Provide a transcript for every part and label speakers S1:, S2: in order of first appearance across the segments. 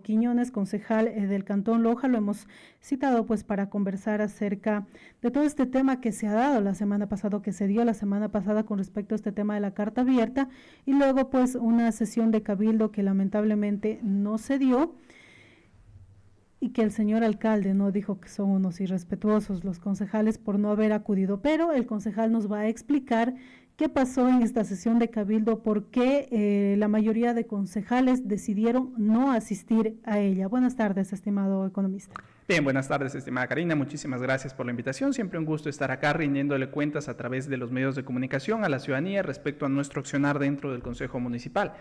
S1: Quiñones, concejal del Cantón Loja, lo hemos citado pues para conversar acerca de todo este tema que se ha dado la semana pasada, que se dio la semana pasada con respecto a este tema de la carta abierta, y luego pues una sesión de cabildo que lamentablemente no se dio, y que el señor alcalde no dijo que son unos irrespetuosos los concejales por no haber acudido, pero el concejal nos va a explicar qué pasó en esta sesión de cabildo, por qué la mayoría de concejales decidieron no asistir a ella. Buenas tardes, estimado economista.
S2: Bien, buenas tardes, estimada Karina, muchísimas gracias por la invitación. Siempre un gusto estar acá rindiéndole cuentas a través de los medios de comunicación a la ciudadanía respecto a nuestro accionar dentro del Consejo Municipal.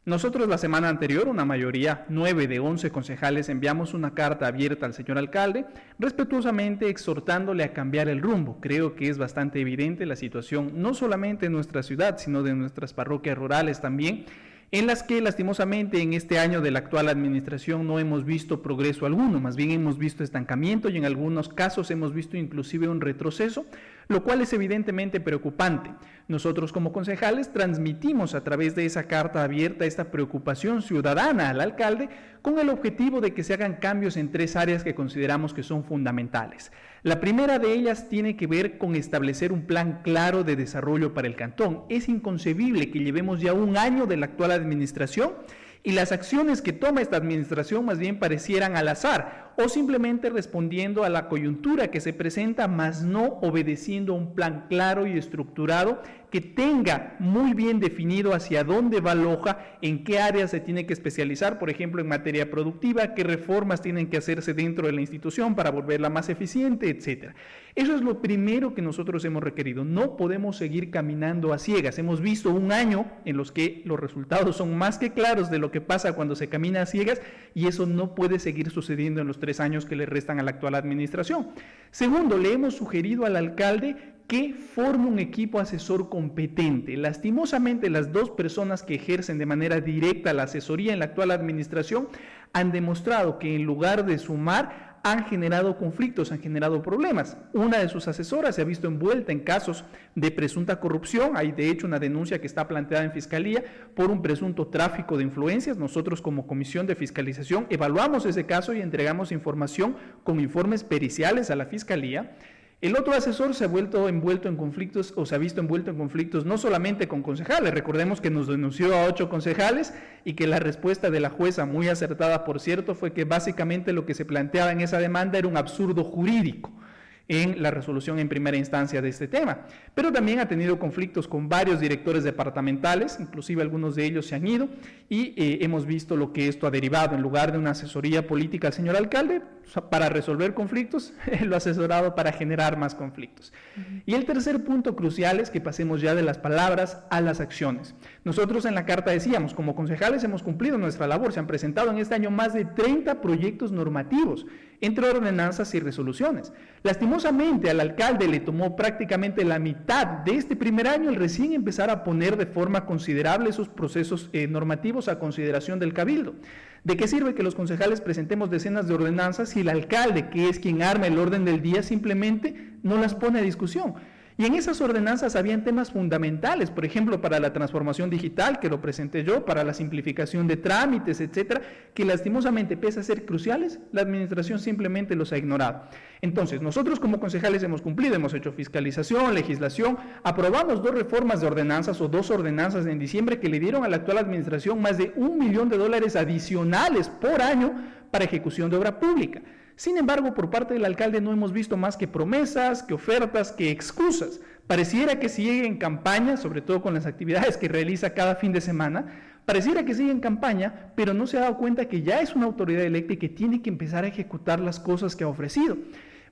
S2: Nosotros la semana anterior, una mayoría, 9 de 11 concejales, enviamos una carta abierta al señor alcalde, respetuosamente exhortándole a cambiar el rumbo. Creo que es bastante evidente la situación, no solamente en nuestra ciudad, sino de nuestras parroquias rurales también, en las que lastimosamente en este año de la actual administración no hemos visto progreso alguno, más bien hemos visto estancamiento y en algunos casos hemos visto inclusive un retroceso, lo cual es evidentemente preocupante. Nosotros como concejales transmitimos a través de esa carta abierta esta preocupación ciudadana al alcalde con el objetivo de que se hagan cambios en 3 áreas que consideramos que son fundamentales. La primera de ellas tiene que ver con establecer un plan claro de desarrollo para el cantón. Es inconcebible que llevemos ya 1 año de la actual administración y las acciones que toma esta administración más bien parecieran al azar o simplemente respondiendo a la coyuntura que se presenta, más no obedeciendo a un plan claro y estructurado que tenga muy bien definido hacia dónde va Loja, en qué áreas se tiene que especializar, por ejemplo, en materia productiva, qué reformas tienen que hacerse dentro de la institución para volverla más eficiente, etcétera. Eso es lo primero que nosotros hemos requerido. No podemos seguir caminando a ciegas. Hemos visto 1 año en los que los resultados son más que claros de lo que pasa cuando se camina a ciegas y eso no puede seguir sucediendo en los 3 años que le restan a la actual administración. Segundo, le hemos sugerido al alcalde que forme un equipo asesor competente. Lastimosamente, las 2 personas que ejercen de manera directa la asesoría en la actual administración han demostrado que en lugar de sumar, han generado conflictos, han generado problemas. Una de sus asesoras se ha visto envuelta en casos de presunta corrupción. Hay de hecho una denuncia que está planteada en Fiscalía por un presunto tráfico de influencias. Nosotros como Comisión de Fiscalización evaluamos ese caso y entregamos información con informes periciales a la Fiscalía. El otro asesor se ha vuelto envuelto en conflictos o se ha visto envuelto en conflictos no solamente con concejales, recordemos que nos denunció a 8 concejales y que la respuesta de la jueza, muy acertada por cierto, fue que básicamente lo que se planteaba en esa demanda era un absurdo jurídico en la resolución en primera instancia de este tema, pero también ha tenido conflictos con varios directores departamentales, inclusive algunos de ellos se han ido y hemos visto lo que esto ha derivado. En lugar de una asesoría política al señor alcalde para resolver conflictos, lo ha asesorado para generar más conflictos. Y el tercer punto crucial es que pasemos ya de las palabras a las acciones. Nosotros en la carta decíamos, como concejales hemos cumplido nuestra labor, se han presentado en este año más de 30 proyectos normativos, entre ordenanzas y resoluciones. Lastimosamente al alcalde le tomó prácticamente la mitad de este primer año el recién empezar a poner de forma considerable esos procesos normativos a consideración del cabildo. ¿De qué sirve que los concejales presentemos decenas de ordenanzas si el alcalde, que es quien arma el orden del día, simplemente no las pone a discusión? Y en esas ordenanzas habían temas fundamentales, por ejemplo, para la transformación digital, que lo presenté yo, para la simplificación de trámites, etcétera, que lastimosamente, pese a ser cruciales, la administración simplemente los ha ignorado. Entonces, nosotros como concejales hemos cumplido, hemos hecho fiscalización, legislación, aprobamos 2 reformas de ordenanzas o 2 ordenanzas en diciembre que le dieron a la actual administración más de $1 millón adicionales por año para ejecución de obra pública. Sin embargo, por parte del alcalde no hemos visto más que promesas, que ofertas, que excusas. Pareciera que sigue en campaña, sobre todo con las actividades que realiza cada fin de semana, pareciera que sigue en campaña, pero no se ha dado cuenta que ya es una autoridad electa y que tiene que empezar a ejecutar las cosas que ha ofrecido.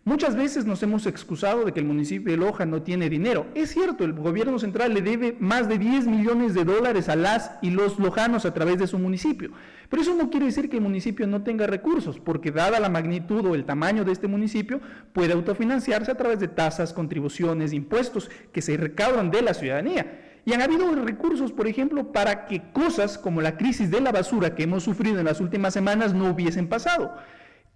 S2: Muchas veces nos hemos excusado de que el municipio de Loja no tiene dinero. Es cierto, el gobierno central le debe más de $10 millones a las y los lojanos a través de su municipio. Pero eso no quiere decir que el municipio no tenga recursos, porque dada la magnitud o el tamaño de este municipio, puede autofinanciarse a través de tasas, contribuciones, impuestos que se recaudan de la ciudadanía. Y han habido recursos, por ejemplo, para que cosas como la crisis de la basura que hemos sufrido en las últimas semanas no hubiesen pasado.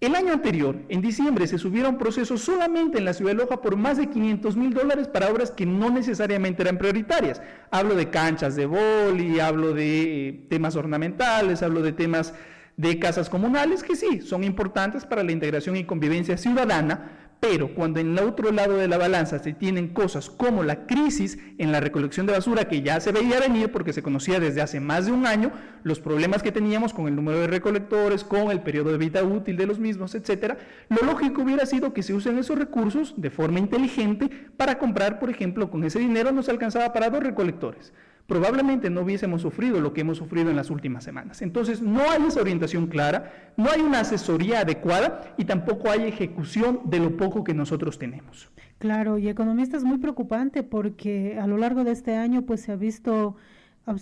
S2: El año anterior, en diciembre, se subieron procesos solamente en la ciudad de Loja por más de $500,000 para obras que no necesariamente eran prioritarias. Hablo de canchas de vóley, hablo de temas ornamentales, hablo de temas de casas comunales que sí, son importantes para la integración y convivencia ciudadana, pero cuando en el otro lado de la balanza se tienen cosas como la crisis en la recolección de basura, que ya se veía venir porque se conocía desde hace más de un año, los problemas que teníamos con el número de recolectores, con el periodo de vida útil de los mismos, etcétera, lo lógico hubiera sido que se usen esos recursos de forma inteligente para comprar, por ejemplo, con ese dinero nos alcanzaba para 2 recolectores. Probablemente no hubiésemos sufrido lo que hemos sufrido en las últimas semanas. Entonces, no hay esa orientación clara, no hay una asesoría adecuada y tampoco hay ejecución de lo poco que nosotros tenemos.
S1: Claro, y economista es muy preocupante porque a lo largo de este año pues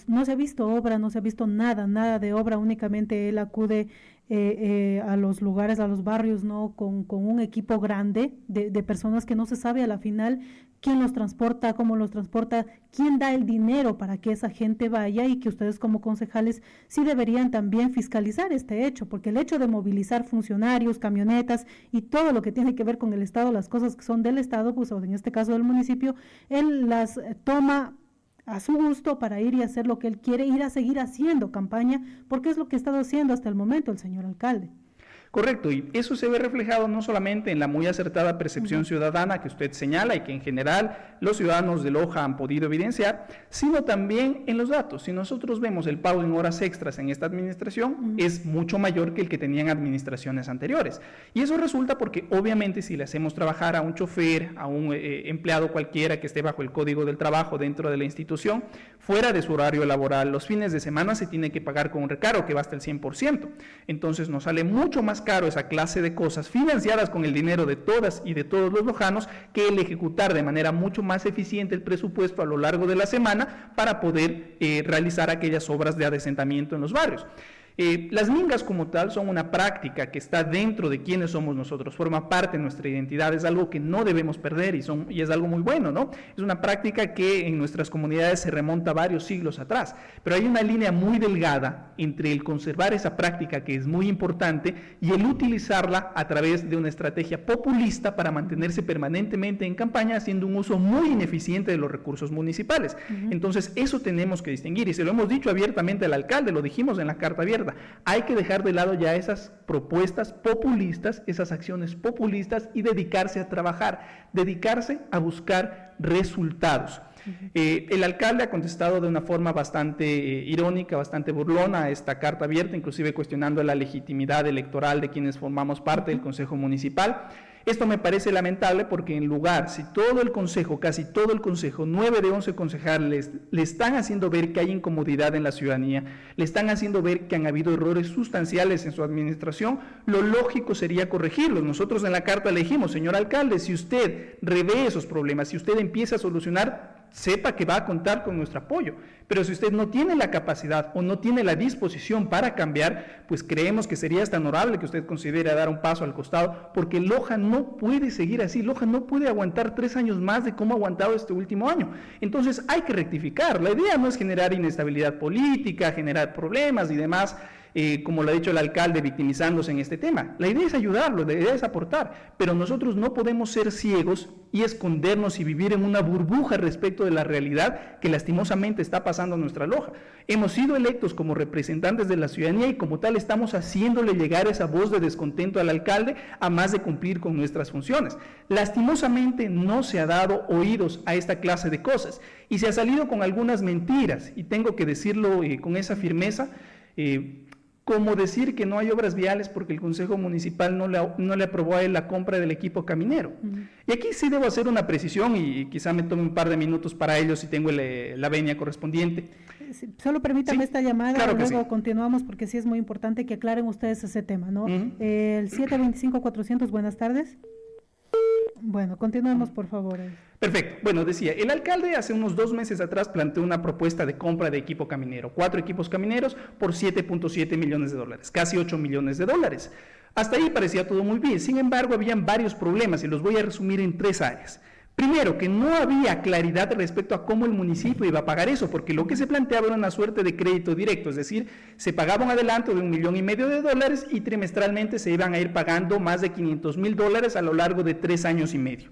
S1: no se ha visto obra, no se ha visto nada de obra, únicamente él acude a los lugares, a los barrios, ¿no? Con un equipo grande de personas que no se sabe a la final quién los transporta, cómo los transporta, quién da el dinero para que esa gente vaya, y que ustedes como concejales sí deberían también fiscalizar este hecho, porque el hecho de movilizar funcionarios, camionetas y todo lo que tiene que ver con el Estado, las cosas que son del Estado, pues en este caso del municipio, él las toma a su gusto para ir y hacer lo que él quiere, ir a seguir haciendo campaña, porque es lo que ha estado haciendo hasta el momento el señor alcalde.
S2: Correcto, y eso se ve reflejado no solamente en la muy acertada percepción ciudadana que usted señala y que en general los ciudadanos de Loja han podido evidenciar, sino también en los datos. Si nosotros vemos el pago en horas extras en esta administración, es mucho mayor que el que tenían administraciones anteriores. Y eso resulta porque obviamente si le hacemos trabajar a un chofer, a un empleado cualquiera que esté bajo el código del trabajo dentro de la institución, fuera de su horario laboral, los fines de semana se tiene que pagar con un recargo que va hasta el 100%. Entonces nos sale mucho más caro esa clase de cosas financiadas con el dinero de todas y de todos los lojanos que el ejecutar de manera mucho más eficiente el presupuesto a lo largo de la semana para poder realizar aquellas obras de adesentamiento en los barrios. Las mingas como tal son una práctica que está dentro de quienes somos nosotros, forma parte de nuestra identidad, es algo que no debemos perder y es algo muy bueno, ¿no? Es una práctica que en nuestras comunidades se remonta varios siglos atrás, pero hay una línea muy delgada entre el conservar esa práctica que es muy importante y el utilizarla a través de una estrategia populista para mantenerse permanentemente en campaña haciendo un uso muy ineficiente de los recursos municipales. Entonces eso tenemos que distinguir y se lo hemos dicho abiertamente al alcalde, lo dijimos en la carta abierta. Hay que dejar de lado ya esas propuestas populistas, esas acciones populistas y dedicarse a trabajar, dedicarse a buscar resultados. El alcalde ha contestado de una forma bastante irónica, bastante burlona a esta carta abierta, inclusive cuestionando la legitimidad electoral de quienes formamos parte del Consejo Municipal. Esto me parece lamentable porque en lugar, si todo el Consejo, casi todo el Consejo, 9 de 11 concejales, le están haciendo ver que hay incomodidad en la ciudadanía, le están haciendo ver que han habido errores sustanciales en su administración, lo lógico sería corregirlos. Nosotros en la carta le dijimos, señor alcalde, si usted revé esos problemas, si usted empieza a solucionar, sepa que va a contar con nuestro apoyo. Pero si usted no tiene la capacidad o no tiene la disposición para cambiar, pues creemos que sería hasta honorable que usted considere dar un paso al costado, porque Loja no puede seguir así, Loja no puede aguantar 3 años más de cómo ha aguantado este último año. Entonces hay que rectificar. La idea no es generar inestabilidad política, generar problemas y demás, como lo ha dicho el alcalde, victimizándose en este tema. La idea es ayudarlo, la idea es aportar, pero nosotros no podemos ser ciegos y escondernos y vivir en una burbuja respecto de la realidad que lastimosamente está pasando en nuestra Loja. Hemos sido electos como representantes de la ciudadanía y como tal estamos haciéndole llegar esa voz de descontento al alcalde a más de cumplir con nuestras funciones. Lastimosamente no se ha dado oídos a esta clase de cosas y se ha salido con algunas mentiras, y tengo que decirlo con esa firmeza, como decir que no hay obras viales porque el Consejo Municipal no le aprobó a él la compra del equipo caminero. Y aquí sí debo hacer una precisión y quizá me tome un par de minutos para ello si tengo la venia correspondiente.
S1: Sí, solo permítame esta llamada, claro, luego continuamos porque sí es muy importante que aclaren ustedes ese tema, ¿no? El 725-400, buenas tardes. Bueno, continuemos por favor.
S2: Perfecto. Bueno, decía, el alcalde hace unos 2 meses atrás planteó una propuesta de compra de equipo caminero, 4 equipos camineros por $7.7 millones, casi $8 millones. Hasta ahí parecía todo muy bien, sin embargo, habían varios problemas y los voy a resumir en 3 áreas. Primero, que no había claridad respecto a cómo el municipio iba a pagar eso, porque lo que se planteaba era una suerte de crédito directo, es decir, se pagaba un adelanto de $1,5 millones y trimestralmente se iban a ir pagando más de $500,000 a lo largo de 3 años y medio.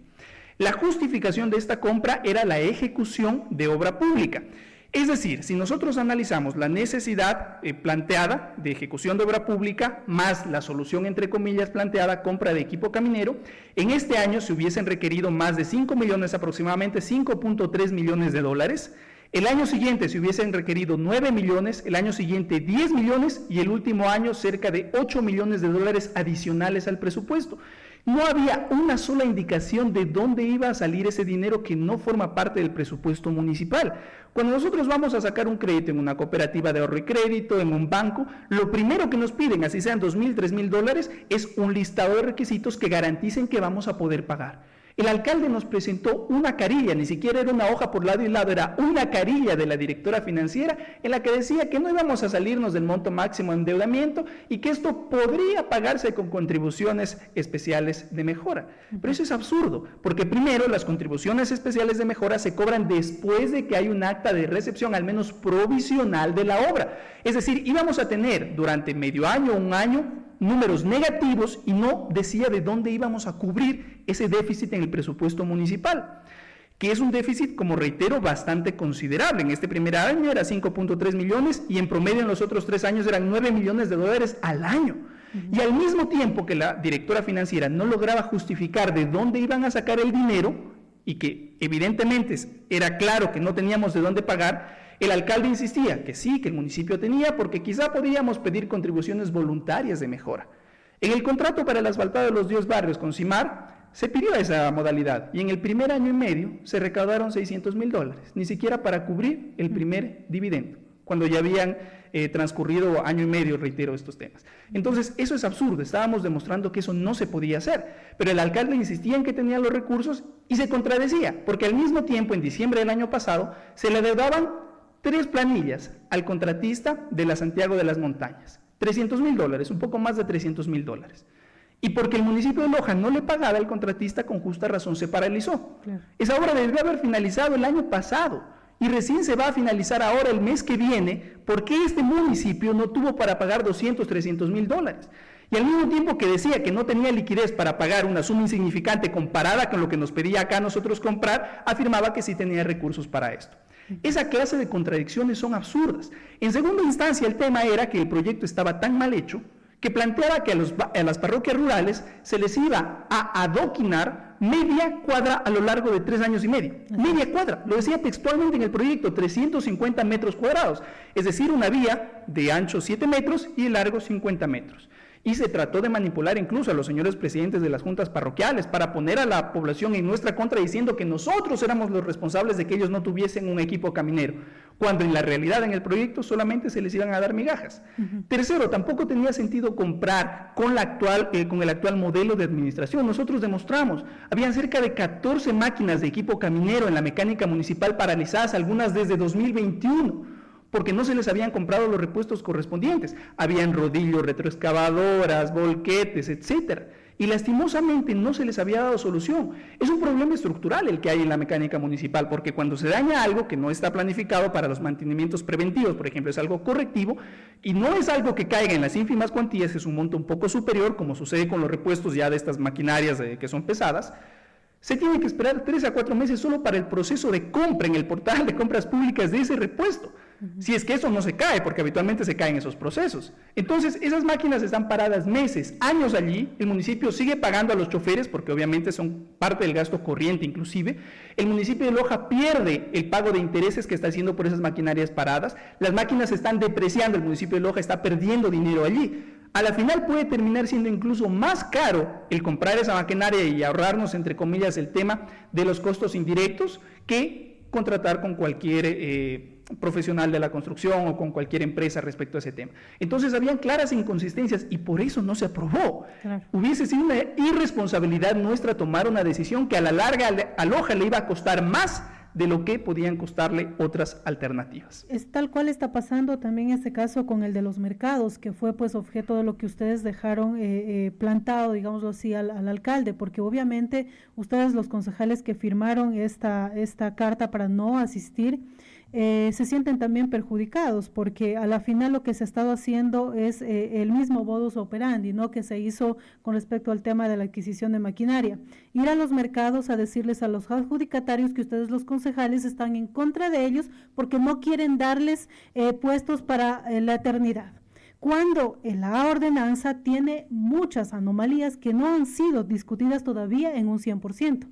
S2: La justificación de esta compra era la ejecución de obra pública. Es decir, si nosotros analizamos la necesidad planteada de ejecución de obra pública más la solución entre comillas planteada, compra de equipo caminero, en este año se hubiesen requerido más de 5 millones, aproximadamente 5.3 millones de dólares. El año siguiente se hubiesen requerido 9 millones, el año siguiente 10 millones y el último año cerca de 8 millones de dólares adicionales al presupuesto. No había una sola indicación de dónde iba a salir ese dinero que no forma parte del presupuesto municipal. Cuando nosotros vamos a sacar un crédito en una cooperativa de ahorro y crédito, en un banco, lo primero que nos piden, así sean 2.000, 3.000 dólares, es un listado de requisitos que garanticen que vamos a poder pagar. El alcalde nos presentó una carilla, ni siquiera era una hoja por lado y lado, era una carilla de la directora financiera en la que decía que no íbamos a salirnos del monto máximo de endeudamiento y que esto podría pagarse con contribuciones especiales de mejora. Pero eso es absurdo, porque primero las contribuciones especiales de mejora se cobran después de que hay un acta de recepción, al menos provisional, de la obra. Es decir, íbamos a tener durante medio año, un año, números negativos y no decía de dónde íbamos a cubrir ese déficit en el presupuesto municipal, que es un déficit, como reitero, bastante considerable. En este primer año era 5.3 millones y en promedio en los otros 3 años eran 9 millones de dólares al año. Y al mismo tiempo que la directora financiera no lograba justificar de dónde iban a sacar el dinero y que evidentemente era claro que no teníamos de dónde pagar, el alcalde insistía que sí, que el municipio tenía, porque quizá podíamos pedir contribuciones voluntarias de mejora. En el contrato para el asfaltado de los 10 barrios con CIMAR se pidió esa modalidad y en el primer año y medio se recaudaron 600.000 dólares, ni siquiera para cubrir el primer dividendo, cuando ya habían transcurrido año y medio, reitero, estos temas. Entonces, eso es absurdo, estábamos demostrando que eso no se podía hacer, pero el alcalde insistía en que tenía los recursos y se contradecía, porque al mismo tiempo, en diciembre del año pasado, se le adeudaban 3 planillas al contratista de la Santiago de las Montañas, 300.000 dólares, un poco más de 300.000 dólares. Y porque el municipio de Loja no le pagaba al contratista, con justa razón se paralizó. Claro. Esa obra debió haber finalizado el año pasado y recién se va a finalizar ahora el mes que viene, porque este municipio no tuvo para pagar 200, 300.000 dólares. Y al mismo tiempo que decía que no tenía liquidez para pagar una suma insignificante comparada con lo que nos pedía acá a nosotros comprar, afirmaba que sí tenía recursos para esto. Esa clase de contradicciones son absurdas. En segunda instancia, el tema era que el proyecto estaba tan mal hecho que planteaba que a las parroquias rurales se les iba a adoquinar media cuadra a lo largo de 3 años y medio. Media cuadra, lo decía textualmente en el proyecto, 350 metros cuadrados, es decir, una vía de ancho 7 metros y de largo 50 metros. Y se trató de manipular incluso a los señores presidentes de las juntas parroquiales para poner a la población en nuestra contra, diciendo que nosotros éramos los responsables de que ellos no tuviesen un equipo caminero, cuando en la realidad en el proyecto solamente se les iban a dar migajas. Tercero, tampoco tenía sentido comprar con el actual modelo de administración. Nosotros demostramos, habían cerca de 14 máquinas de equipo caminero en la mecánica municipal paralizadas, algunas desde 2021, porque no se les habían comprado los repuestos correspondientes. Habían rodillos, retroexcavadoras, volquetes, etcétera. Y lastimosamente no se les había dado solución. Es un problema estructural el que hay en la mecánica municipal, porque cuando se daña algo que no está planificado para los mantenimientos preventivos, por ejemplo, es algo correctivo, y no es algo que caiga en las ínfimas cuantías, es un monto un poco superior, como sucede con los repuestos ya de estas maquinarias que son pesadas, se tiene que esperar 3 a 4 meses solo para el proceso de compra en el portal de compras públicas de ese repuesto. Si es que eso no se cae, porque habitualmente se caen esos procesos. Entonces, esas máquinas están paradas meses, años allí, el municipio sigue pagando a los choferes, porque obviamente son parte del gasto corriente inclusive, el municipio de Loja pierde el pago de intereses que está haciendo por esas maquinarias paradas, las máquinas se están depreciando, el municipio de Loja está perdiendo dinero allí. A la final puede terminar siendo incluso más caro el comprar esa maquinaria y ahorrarnos, entre comillas, el tema de los costos indirectos que contratar con cualquier profesional de la construcción o con cualquier empresa respecto a ese tema. Entonces habían claras inconsistencias y por eso no se aprobó. Claro. Hubiese sido una irresponsabilidad nuestra tomar una decisión que a la larga a Loja le iba a costar más de lo que podían costarle otras alternativas.
S1: Es tal cual está pasando también este caso con el de los mercados, que fue pues objeto de lo que ustedes dejaron plantado, digámoslo así, al alcalde, porque obviamente ustedes, los concejales que firmaron esta carta para no asistir, se sienten también perjudicados, porque a la final lo que se ha estado haciendo es el mismo modus operandi, ¿no?, que se hizo con respecto al tema de la adquisición de maquinaria. Ir a los mercados a decirles a los adjudicatarios que ustedes, los concejales, están en contra de ellos porque no quieren darles puestos para la eternidad, cuando la ordenanza tiene muchas anomalías que no han sido discutidas todavía en un 100%.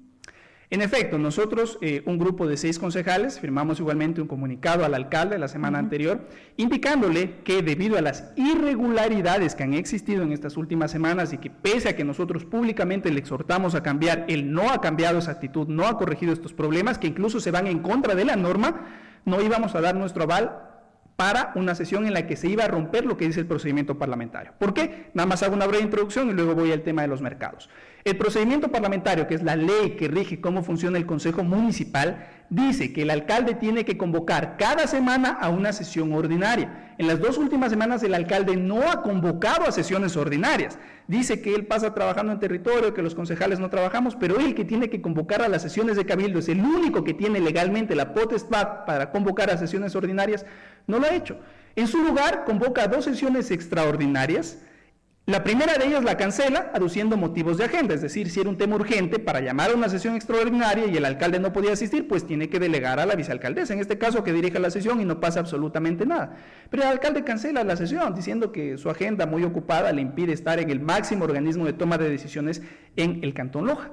S2: En efecto, nosotros, un grupo de 6 concejales, firmamos igualmente un comunicado al alcalde la semana anterior, indicándole que debido a las irregularidades que han existido en estas últimas semanas y que pese a que nosotros públicamente le exhortamos a cambiar, él no ha cambiado esa actitud, no ha corregido estos problemas, que incluso se van en contra de la norma, no íbamos a dar nuestro aval para una sesión en la que se iba a romper lo que dice el procedimiento parlamentario. ¿Por qué? Nada más hago una breve introducción y luego voy al tema de los mercados. El procedimiento parlamentario, que es la ley que rige cómo funciona el Consejo Municipal, dice que el alcalde tiene que convocar cada semana a una sesión ordinaria. En las 2 últimas semanas el alcalde no ha convocado a sesiones ordinarias. Dice que él pasa trabajando en territorio, que los concejales no trabajamos, pero él que tiene que convocar a las sesiones de cabildo, es el único que tiene legalmente la potestad para convocar a sesiones ordinarias, no lo ha hecho. En su lugar convoca 2 sesiones extraordinarias. La primera de ellas la cancela aduciendo motivos de agenda, es decir, si era un tema urgente para llamar a una sesión extraordinaria y el alcalde no podía asistir, pues tiene que delegar a la vicealcaldesa, en este caso, que dirija la sesión y no pasa absolutamente nada. Pero el alcalde cancela la sesión diciendo que su agenda muy ocupada le impide estar en el máximo organismo de toma de decisiones en el Cantón Loja.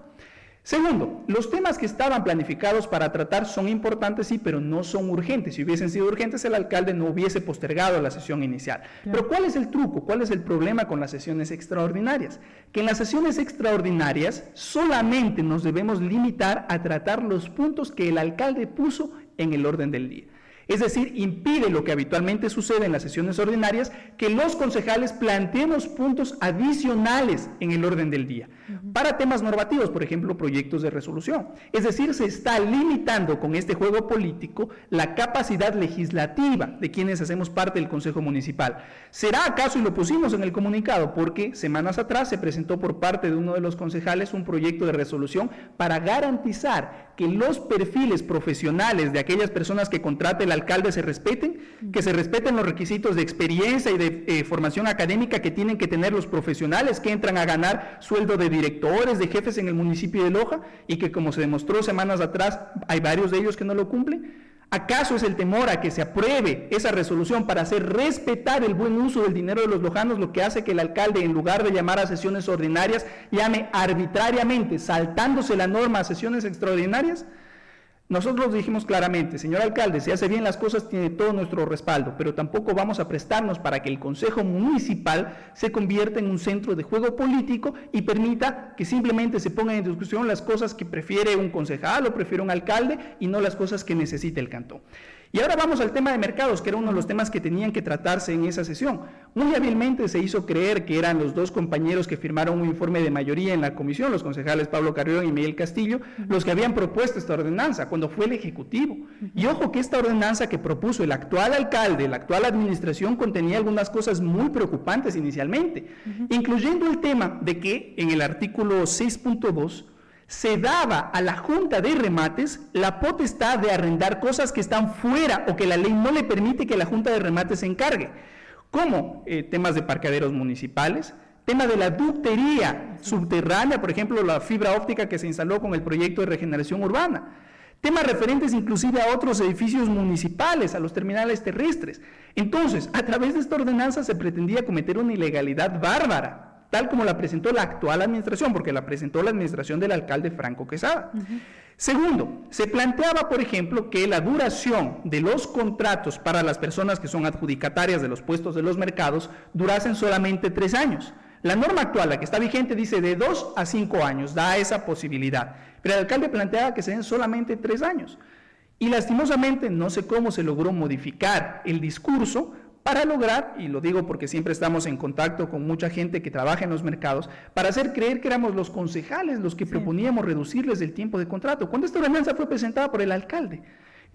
S2: Segundo, los temas que estaban planificados para tratar son importantes, sí, pero no son urgentes. Si hubiesen sido urgentes, el alcalde no hubiese postergado la sesión inicial. Claro. Pero ¿cuál es el truco? ¿Cuál es el problema con las sesiones extraordinarias? Que en las sesiones extraordinarias solamente nos debemos limitar a tratar los puntos que el alcalde puso en el orden del día. Es decir, impide lo que habitualmente sucede en las sesiones ordinarias, que los concejales planteemos puntos adicionales en el orden del día, para temas normativos, por ejemplo, proyectos de resolución. Es decir, se está limitando con este juego político la capacidad legislativa de quienes hacemos parte del Consejo Municipal. ¿Será acaso, y lo pusimos en el comunicado, porque semanas atrás se presentó por parte de uno de los concejales un proyecto de resolución para garantizar que los perfiles profesionales de aquellas personas que contrate el alcalde se respeten, que se respeten los requisitos de experiencia y de formación académica que tienen que tener los profesionales que entran a ganar sueldo de directores, de jefes en el municipio de Loja, y que, como se demostró semanas atrás, hay varios de ellos que no lo cumplen? ¿Acaso es el temor a que se apruebe esa resolución para hacer respetar el buen uso del dinero de los lojanos lo que hace que el alcalde, en lugar de llamar a sesiones ordinarias, llame arbitrariamente, saltándose la norma, a sesiones extraordinarias? Nosotros dijimos claramente, señor alcalde, si hace bien las cosas tiene todo nuestro respaldo, pero tampoco vamos a prestarnos para que el Consejo Municipal se convierta en un centro de juego político y permita que simplemente se pongan en discusión las cosas que prefiere un concejal o prefiere un alcalde y no las cosas que necesita el cantón. Y ahora vamos al tema de mercados, que era uno de los temas que tenían que tratarse en esa sesión. Muy hábilmente se hizo creer que eran los 2 compañeros que firmaron un informe de mayoría en la comisión, los concejales Pablo Carrión y Miguel Castillo, los que habían propuesto esta ordenanza, cuando fue el Ejecutivo. Y ojo que esta ordenanza que propuso el actual alcalde, la actual administración, contenía algunas cosas muy preocupantes inicialmente, incluyendo el tema de que en el artículo 6.2 se daba a la Junta de Remates la potestad de arrendar cosas que están fuera o que la ley no le permite que la Junta de Remates se encargue, como temas de parqueaderos municipales, tema de la ductería subterránea, por ejemplo, la fibra óptica que se instaló con el proyecto de regeneración urbana, temas referentes inclusive a otros edificios municipales, a los terminales terrestres. Entonces, a través de esta ordenanza se pretendía cometer una ilegalidad bárbara, tal como la presentó la actual administración, porque la presentó la administración del alcalde Franco Quesada. Segundo, se planteaba, por ejemplo, que la duración de los contratos para las personas que son adjudicatarias de los puestos de los mercados durasen solamente 3 años. La norma actual, la que está vigente, dice de 2 a 5 años, da esa posibilidad, pero el alcalde planteaba que se den solamente 3 años. Y lastimosamente, no sé cómo se logró modificar el discurso para lograr, y lo digo porque siempre estamos en contacto con mucha gente que trabaja en los mercados, para hacer creer que éramos los concejales los que proponíamos reducirles el tiempo de contrato, cuando esta ordenanza fue presentada por el alcalde.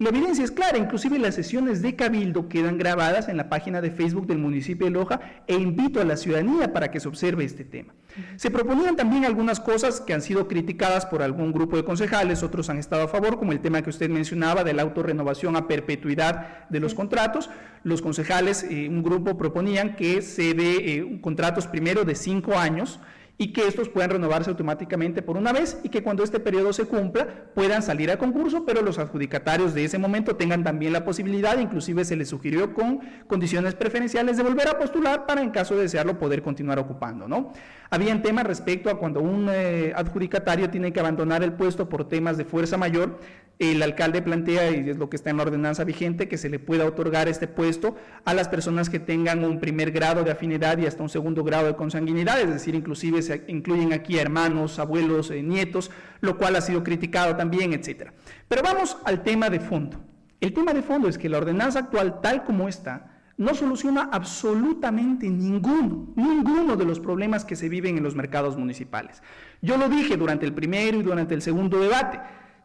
S2: La evidencia es clara, inclusive las sesiones de cabildo quedan grabadas en la página de Facebook del municipio de Loja e invito a la ciudadanía para que se observe este tema. Se proponían también algunas cosas que han sido criticadas por algún grupo de concejales, otros han estado a favor, como el tema que usted mencionaba de la autorrenovación a perpetuidad de los contratos. Los concejales, un grupo, proponían que se dé contratos primero de 5 años, y que estos puedan renovarse automáticamente por una vez y que cuando este periodo se cumpla puedan salir a concurso, pero los adjudicatarios de ese momento tengan también la posibilidad, inclusive se les sugirió con condiciones preferenciales, de volver a postular para, en caso de desearlo, poder continuar ocupando, ¿no? Habían temas respecto a cuando un adjudicatario tiene que abandonar el puesto por temas de fuerza mayor. El alcalde plantea, y es lo que está en la ordenanza vigente, que se le pueda otorgar este puesto a las personas que tengan un primer grado de afinidad y hasta un segundo grado de consanguinidad, es decir, inclusive se incluyen aquí hermanos, abuelos, nietos, lo cual ha sido criticado también, etcétera. Pero vamos al tema de fondo. El tema de fondo es que la ordenanza actual, tal como está, no soluciona absolutamente ninguno de los problemas que se viven en los mercados municipales. Yo lo dije durante el primero y durante el segundo debate.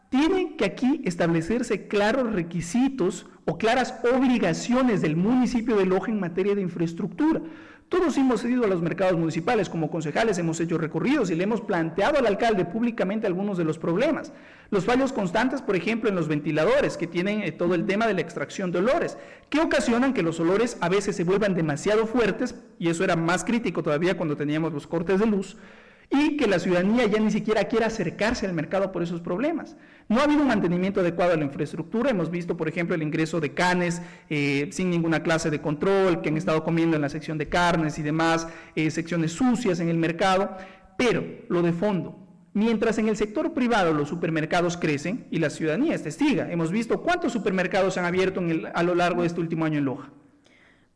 S2: Tienen que aquí establecerse claros requisitos o claras obligaciones del municipio de Loja en materia de infraestructura. Todos hemos ido a los mercados municipales, como concejales hemos hecho recorridos y le hemos planteado al alcalde públicamente algunos de los problemas. Los fallos constantes, por ejemplo, en los ventiladores, que tienen todo el tema de la extracción de olores, que ocasionan que los olores a veces se vuelvan demasiado fuertes, y eso era más crítico todavía cuando teníamos los cortes de luz, y que la ciudadanía ya ni siquiera quiera acercarse al mercado por esos problemas. No ha habido un mantenimiento adecuado de la infraestructura, hemos visto, por ejemplo, el ingreso de canes sin ninguna clase de control, que han estado comiendo en la sección de carnes y demás, secciones sucias en el mercado, pero lo de fondo, mientras en el sector privado los supermercados crecen y la ciudadanía es testiga, hemos visto cuántos supermercados se han abierto a lo largo de este último año en Loja.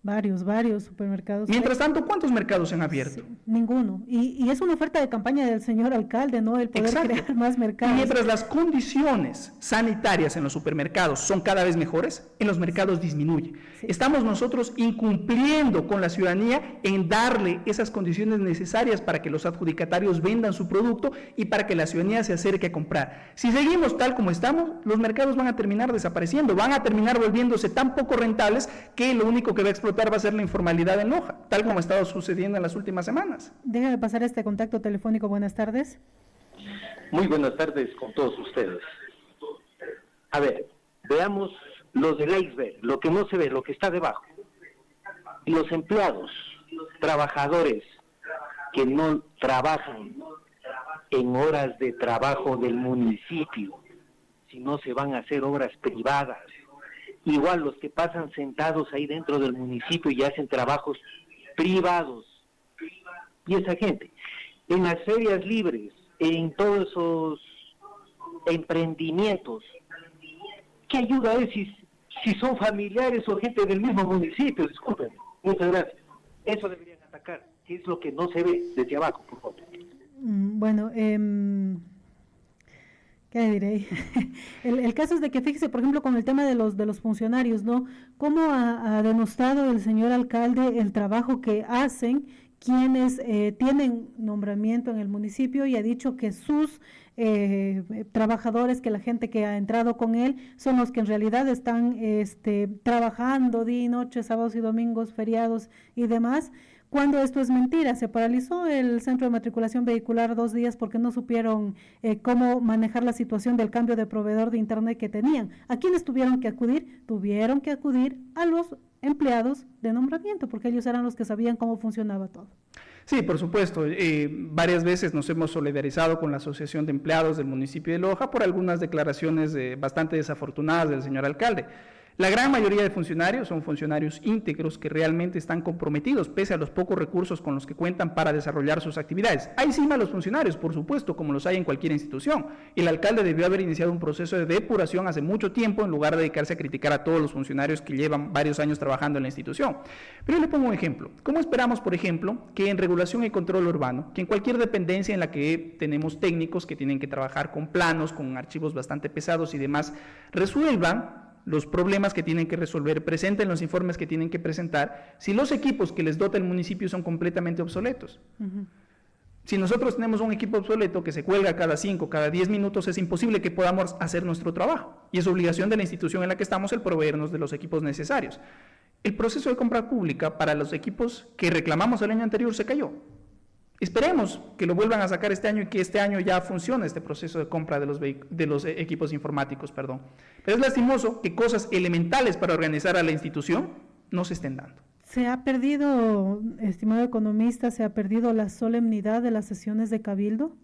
S1: Varios supermercados.
S2: Mientras tanto, ¿cuántos mercados se han abierto?
S1: Sí, ninguno. Y es una oferta de campaña del señor alcalde, ¿no? El poder crear más mercados.
S2: Y mientras las condiciones sanitarias en los supermercados son cada vez mejores, en los mercados disminuye. Sí. Estamos nosotros incumpliendo con la ciudadanía en darle esas condiciones necesarias para que los adjudicatarios vendan su producto y para que la ciudadanía se acerque a comprar. Si seguimos tal como estamos, los mercados van a terminar desapareciendo, van a terminar volviéndose tan poco rentables que lo único que va a explotar va a ser la informalidad en Loja, tal como ha estado sucediendo en las últimas semanas.
S1: Déjame pasar este contacto telefónico. Buenas tardes.
S3: Muy buenas tardes con todos ustedes. A ver, veamos los del iceberg, lo que no se ve, lo que está debajo. Los empleados, trabajadores que no trabajan en horas de trabajo del municipio, sino se van a hacer obras privadas. Igual los que pasan sentados ahí dentro del municipio y hacen trabajos privados. Y esa gente, en las ferias libres, en todos esos emprendimientos, ¿qué ayuda es si son familiares o gente del mismo municipio? Disculpen, muchas gracias. Eso deberían atacar, que es lo que no se ve desde abajo, por favor.
S1: Bueno, ¿qué diré? El caso es de que, fíjese, por ejemplo, con el tema de los funcionarios, ¿no? ¿Cómo ha denostado el señor alcalde el trabajo que hacen quienes tienen nombramiento en el municipio, y ha dicho que sus trabajadores, que la gente que ha entrado con él, son los que en realidad están trabajando día y noche, sábados y domingos, feriados y demás? Cuando esto es mentira, se paralizó el centro de matriculación vehicular 2 días porque no supieron cómo manejar la situación del cambio de proveedor de internet que tenían. ¿A quiénes tuvieron que acudir? Tuvieron que acudir a los empleados de nombramiento, porque ellos eran los que sabían cómo funcionaba todo.
S2: Sí, por supuesto. Varias veces nos hemos solidarizado con la Asociación de Empleados del municipio de Loja por algunas declaraciones bastante desafortunadas del señor alcalde. La gran mayoría de funcionarios son funcionarios íntegros que realmente están comprometidos, pese a los pocos recursos con los que cuentan para desarrollar sus actividades. Hay sí malos funcionarios, por supuesto, como los hay en cualquier institución. El alcalde debió haber iniciado un proceso de depuración hace mucho tiempo, en lugar de dedicarse a criticar a todos los funcionarios que llevan varios años trabajando en la institución. Pero yo le pongo un ejemplo. ¿Cómo esperamos, por ejemplo, que en regulación y control urbano, que en cualquier dependencia en la que tenemos técnicos que tienen que trabajar con planos, con archivos bastante pesados y demás, resuelvan los problemas que tienen que resolver, presenten los informes que tienen que presentar, si los equipos que les dota el municipio son completamente obsoletos? Si nosotros tenemos un equipo obsoleto que se cuelga cada 5, cada 10 minutos, es imposible que podamos hacer nuestro trabajo. Y es obligación de la institución en la que estamos el proveernos de los equipos necesarios. El proceso de compra pública para los equipos que reclamamos el año anterior se cayó. Esperemos que lo vuelvan a sacar este año y que este año ya funcione este proceso de compra de los equipos informáticos, perdón. Pero es lastimoso que cosas elementales para organizar a la institución no se estén dando.
S1: Se ha perdido, estimado economista, se ha perdido la solemnidad de las sesiones de Cabildo.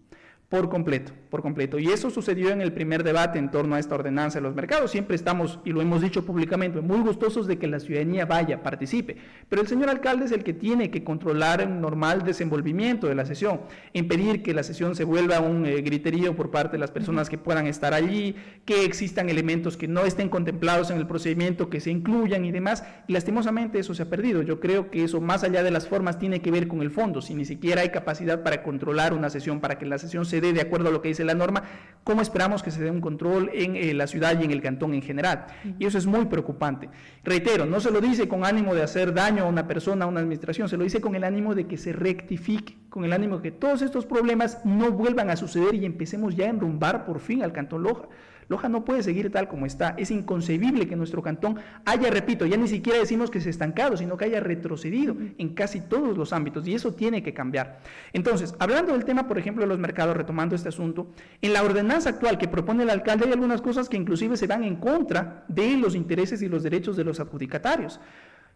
S2: Por completo, por completo. Y eso sucedió en el primer debate en torno a esta ordenanza de los mercados. Siempre estamos, y lo hemos dicho públicamente, muy gustosos de que la ciudadanía vaya, participe. Pero el señor alcalde es el que tiene que controlar el normal desenvolvimiento de la sesión, impedir que la sesión se vuelva un griterío por parte de las personas que puedan estar allí, que existan elementos que no estén contemplados en el procedimiento, que se incluyan y demás. Y lastimosamente eso se ha perdido. Yo creo que eso, más allá de las formas, tiene que ver con el fondo. Si ni siquiera hay capacidad para controlar una sesión, para que la sesión se dé de acuerdo a lo que dice la norma, ¿cómo esperamos que se dé un control en la ciudad y en el cantón en general? Y eso es muy preocupante. Reitero, no se lo dice con ánimo de hacer daño a una persona, a una administración, se lo dice con el ánimo de que se rectifique, con el ánimo de que todos estos problemas no vuelvan a suceder y empecemos ya a enrumbar por fin al Cantón Loja. Loja no puede seguir tal como está. Es inconcebible que nuestro cantón haya, repito, ya ni siquiera decimos que se ha estancado, sino que haya retrocedido en casi todos los ámbitos, y eso tiene que cambiar. Entonces, hablando del tema, por ejemplo, de los mercados, retomando este asunto, en la ordenanza actual que propone el alcalde hay algunas cosas que inclusive se van en contra de los intereses y los derechos de los adjudicatarios.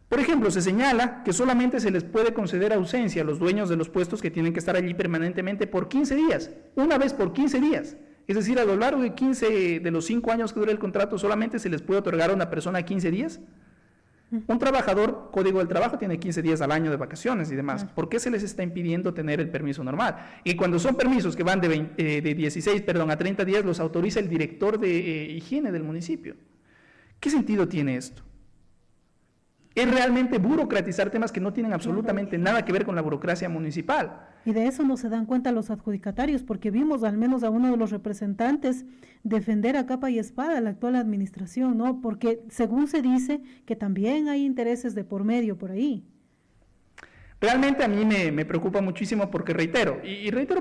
S2: Por ejemplo, se señala que solamente se les puede conceder ausencia a los dueños de los puestos que tienen que estar allí permanentemente por 15 días, una vez por 15 días. Es decir, a lo largo de 15 de los 5 años que dura el contrato, solamente se les puede otorgar a una persona 15 días. Un trabajador, Código del Trabajo, tiene 15 días al año de vacaciones y demás. ¿Por qué se les está impidiendo tener el permiso normal? Y cuando son permisos que van de 16 a 30 días, los autoriza el director de higiene del municipio. ¿Qué sentido tiene esto? Es realmente burocratizar temas que no tienen absolutamente nada que ver con la burocracia municipal.
S1: Y de eso no se dan cuenta los adjudicatarios, porque vimos al menos a uno de los representantes defender a capa y espada a la actual administración, ¿no? Porque según se dice que también hay intereses de por medio por ahí.
S2: Realmente a mí me preocupa muchísimo porque reitero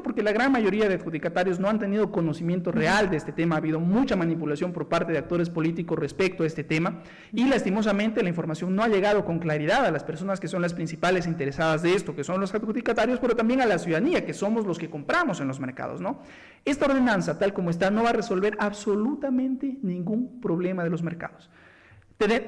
S2: porque la gran mayoría de adjudicatarios no han tenido conocimiento real de este tema, ha habido mucha manipulación por parte de actores políticos respecto a este tema y lastimosamente la información no ha llegado con claridad a las personas que son las principales interesadas de esto, que son los adjudicatarios, pero también a la ciudadanía, que somos los que compramos en los mercados, ¿no? Esta ordenanza, tal como está, no va a resolver absolutamente ningún problema de los mercados.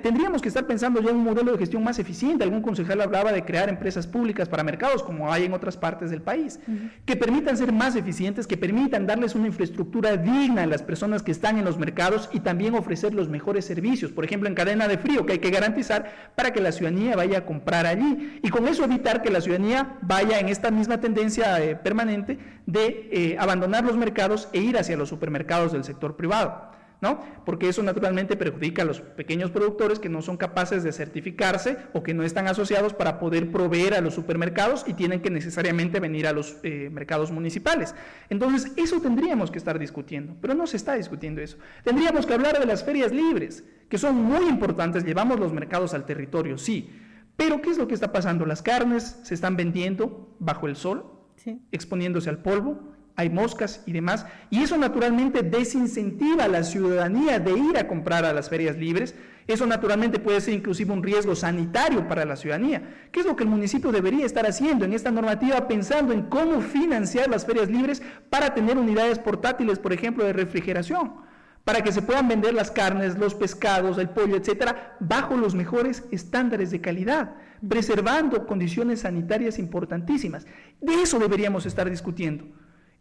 S2: Tendríamos que estar pensando ya en un modelo de gestión más eficiente. Algún concejal hablaba de crear empresas públicas para mercados, como hay en otras partes del país, que permitan ser más eficientes, que permitan darles una infraestructura digna a las personas que están en los mercados y también ofrecer los mejores servicios, por ejemplo, en cadena de frío, que hay que garantizar para que la ciudadanía vaya a comprar allí, y con eso evitar que la ciudadanía vaya en esta misma tendencia permanente de abandonar los mercados e ir hacia los supermercados del sector privado, ¿no? Porque eso naturalmente perjudica a los pequeños productores que no son capaces de certificarse o que no están asociados para poder proveer a los supermercados y tienen que necesariamente venir a los mercados municipales. Entonces, eso tendríamos que estar discutiendo, pero no se está discutiendo eso. Tendríamos que hablar de las ferias libres, que son muy importantes, llevamos los mercados al territorio, sí, pero ¿qué es lo que está pasando? Las carnes se están vendiendo bajo el sol, sí, exponiéndose al polvo, hay moscas y demás, y eso naturalmente desincentiva a la ciudadanía de ir a comprar a las ferias libres. Eso naturalmente puede ser inclusive un riesgo sanitario para la ciudadanía. ¿Qué es lo que el municipio debería estar haciendo en esta normativa? Pensando en cómo financiar las ferias libres para tener unidades portátiles, por ejemplo, de refrigeración, para que se puedan vender las carnes, los pescados, el pollo, etcétera, bajo los mejores estándares de calidad, preservando condiciones sanitarias importantísimas. De eso deberíamos estar discutiendo,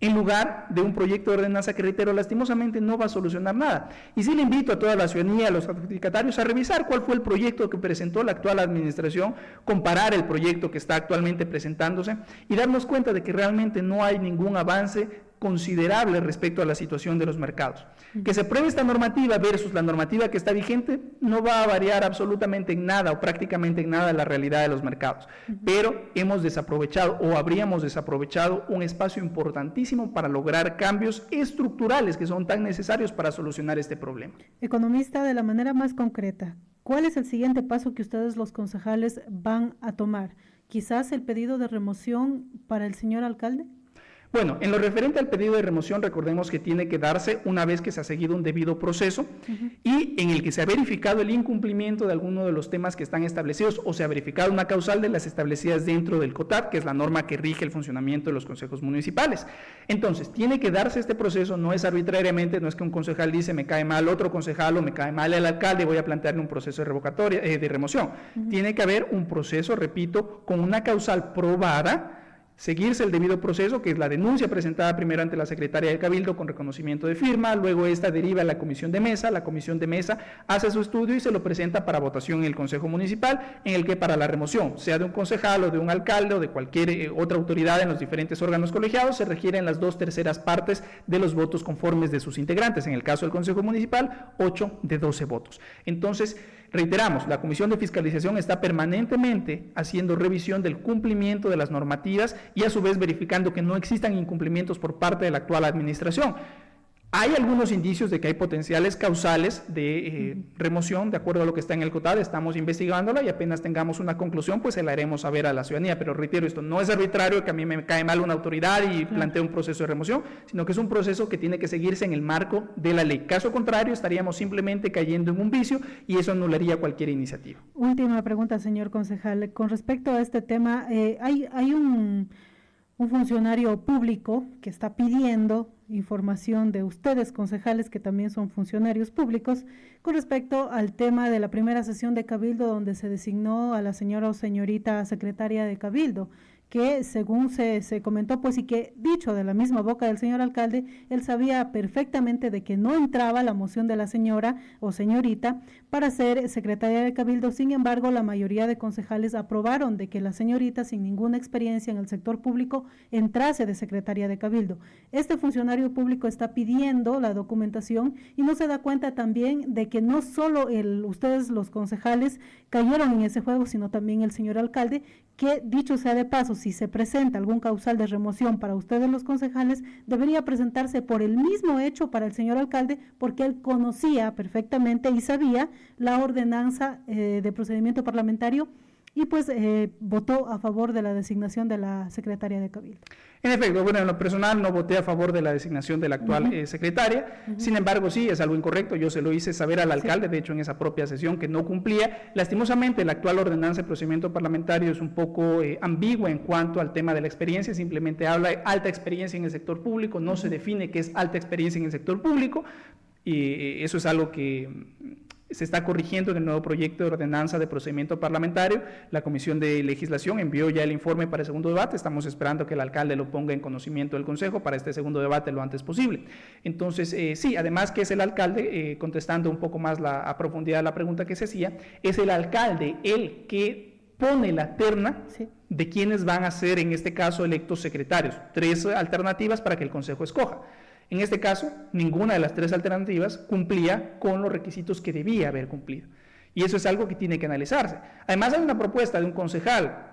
S2: en lugar de un proyecto de ordenanza que, reitero, lastimosamente no va a solucionar nada. Y sí le invito a toda la ciudadanía, a los adjudicatarios, a revisar cuál fue el proyecto que presentó la actual administración, comparar el proyecto que está actualmente presentándose y darnos cuenta de que realmente no hay ningún avance considerable respecto a la situación de los mercados. Que se apruebe esta normativa versus la normativa que está vigente no va a variar absolutamente en nada o prácticamente en nada la realidad de los mercados, pero hemos desaprovechado o habríamos desaprovechado un espacio importantísimo para lograr cambios estructurales que son tan necesarios para solucionar este problema.
S1: Economista, de la manera más concreta, ¿cuál es el siguiente paso que ustedes los concejales van a tomar? ¿Quizás el pedido de remoción para el señor alcalde?
S2: Bueno, en lo referente al pedido de remoción, recordemos que tiene que darse una vez que se ha seguido un debido proceso y en el que se ha verificado el incumplimiento de alguno de los temas que están establecidos o se ha verificado una causal de las establecidas dentro del COTAD, que es la norma que rige el funcionamiento de los consejos municipales. Entonces, tiene que darse este proceso, no es arbitrariamente, no es que un concejal dice me cae mal otro concejal o me cae mal el alcalde, voy a plantearle un proceso de revocatoria, de remoción. Tiene que haber un proceso, repito, con una causal probada, seguirse el debido proceso, que es la denuncia presentada primero ante la Secretaría de Cabildo con reconocimiento de firma, luego esta deriva a la comisión de mesa, la comisión de mesa hace su estudio y se lo presenta para votación en el Consejo Municipal, en el que para la remoción, sea de un concejal o de un alcalde o de cualquier otra autoridad en los diferentes órganos colegiados, se requieren las 2/3 partes de los votos conformes de sus integrantes, en el caso del Consejo Municipal, 8 de 12 votos. Entonces, reiteramos, la Comisión de Fiscalización está permanentemente haciendo revisión del cumplimiento de las normativas y a su vez verificando que no existan incumplimientos por parte de la actual administración. Hay algunos indicios de que hay potenciales causales de remoción, de acuerdo a lo que está en el COTAD, estamos investigándola y apenas tengamos una conclusión, pues se la haremos saber a la ciudadanía, pero reitero, esto no es arbitrario, que a mí me cae mal una autoridad y planteo un proceso de remoción, sino que es un proceso que tiene que seguirse en el marco de la ley. Caso contrario, estaríamos simplemente cayendo en un vicio y eso anularía cualquier iniciativa.
S1: Última pregunta, señor concejal. Con respecto a este tema, hay un funcionario público que está pidiendo información de ustedes, concejales, que también son funcionarios públicos, con respecto al tema de la primera sesión de Cabildo, donde se designó a la señora o señorita secretaria de Cabildo, que según se comentó, pues, y que dicho de la misma boca del señor alcalde, él sabía perfectamente de que no entraba la moción de la señora o señorita para ser secretaria de Cabildo. Sin embargo, la mayoría de concejales aprobaron de que la señorita, sin ninguna experiencia en el sector público, entrase de secretaria de Cabildo. Este funcionario público está pidiendo la documentación y no se da cuenta también de que no solo ustedes, los concejales, cayeron en ese juego, sino también el señor alcalde, que, dicho sea de paso, si se presenta algún causal de remoción para ustedes los concejales, debería presentarse por el mismo hecho para el señor alcalde, porque él conocía perfectamente y sabía la ordenanza de procedimiento parlamentario y pues votó a favor de la designación de la secretaria de Cabildo.
S2: En efecto, bueno, en lo personal no voté a favor de la designación de la actual secretaria, sin embargo sí, es algo incorrecto, yo se lo hice saber al alcalde, de hecho en esa propia sesión, que no cumplía. Lastimosamente la actual ordenanza de procedimiento parlamentario es un poco ambigua en cuanto al tema de la experiencia, simplemente habla de alta experiencia en el sector público, no se define qué es alta experiencia en el sector público, y eso es algo que se está corrigiendo en el nuevo proyecto de ordenanza de procedimiento parlamentario. La Comisión de Legislación envió ya el informe para el segundo debate, estamos esperando que el alcalde lo ponga en conocimiento del Consejo para este segundo debate lo antes posible. Entonces, sí, además que es el alcalde, contestando un poco más a profundidad la pregunta que se hacía, es el alcalde el que pone la terna de quienes van a ser, en este caso, electos secretarios. 3 alternativas para que el Consejo escoja. En este caso, ninguna de las 3 alternativas cumplía con los requisitos que debía haber cumplido. Y eso es algo que tiene que analizarse. Además, hay una propuesta de un concejal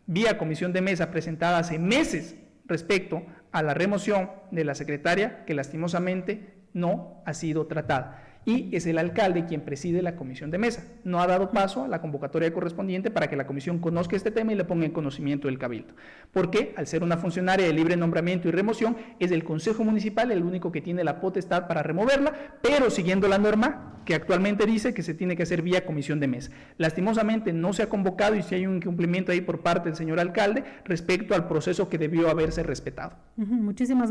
S2: vía comisión de mesa presentada hace meses respecto a la remoción de la secretaria que lastimosamente no ha sido tratada. Y es el alcalde quien preside la comisión de mesa. No ha dado paso a la convocatoria correspondiente para que la comisión conozca este tema y le ponga en conocimiento del Cabildo. Porque al ser una funcionaria de libre nombramiento y remoción, es el Consejo Municipal el único que tiene la potestad para removerla, pero siguiendo la norma que actualmente dice que se tiene que hacer vía comisión de mesa. Lastimosamente no se ha convocado y si hay un incumplimiento ahí por parte del señor alcalde respecto al proceso que debió haberse respetado.
S1: Muchísimas